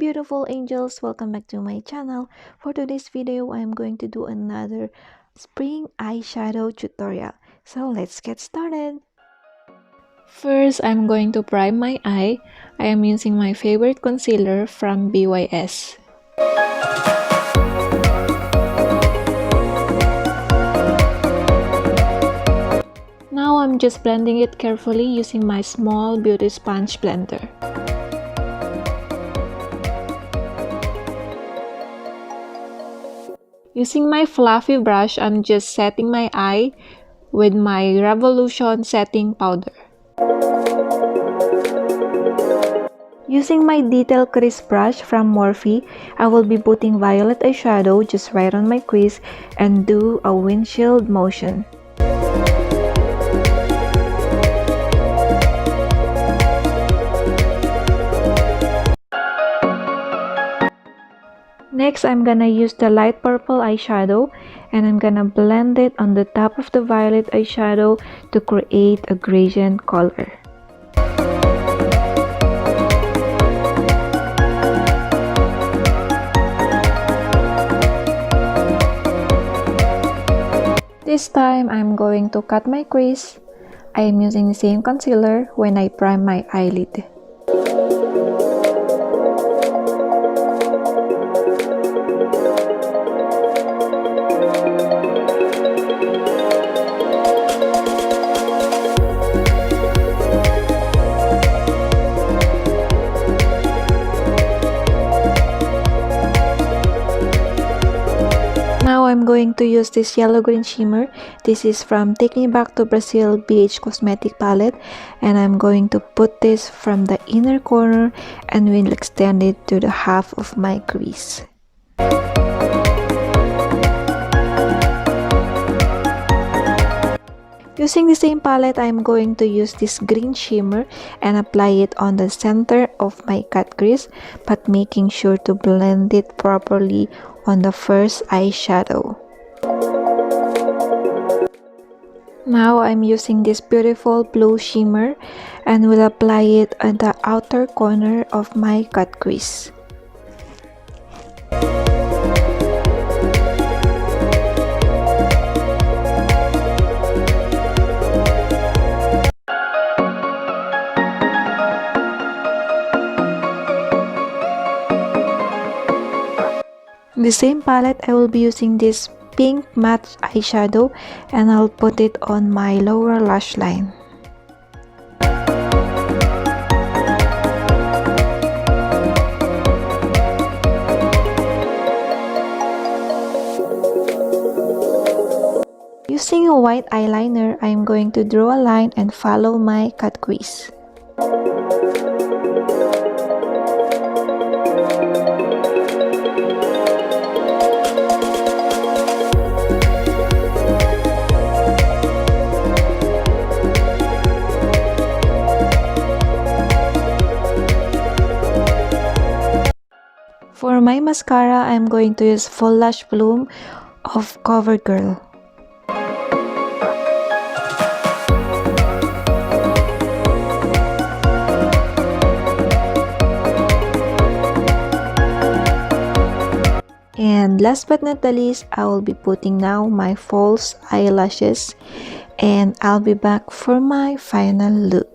beautiful angels, welcome back to my channel. For today's video, I'm going to do another spring eyeshadow tutorial. So let's get started. First, I'm going to prime my eye. I am using my favorite concealer from BYS. Now I'm just blending it carefully using my small beauty sponge blender. Using my fluffy brush, I'm just setting my eye with my Revolution setting powder. Using my detail crease brush from Morphe, I will be putting violet eyeshadow just right on my crease and do a windshield motion. Next, I'm gonna use the light purple eyeshadow and I'm gonna blend it on the top of the violet eyeshadow to create a gradient color. This time, I'm going to cut my crease. I am using the same concealer when I prime my eyelid. Now I'm going to use this yellow-green shimmer. This is from Take Me Back to Brazil BH Cosmetic palette, and I'm going to put this from the inner corner and will extend it to the half of my crease. Using the same palette, I'm going to use this green shimmer and apply it on the center of my cut crease, but making sure to blend it properly on the first eyeshadow. Now I'm using this beautiful blue shimmer and will apply it on the outer corner of my cut crease. In the same palette, I will be using this pink matte eyeshadow and I'll put it on my lower lash line. Using a white eyeliner, I am going to draw a line and follow my cut crease. For my mascara, I'm going to use Full Lash Bloom of CoverGirl. And last but not the least, I will be putting now my false eyelashes and I'll be back for my final look.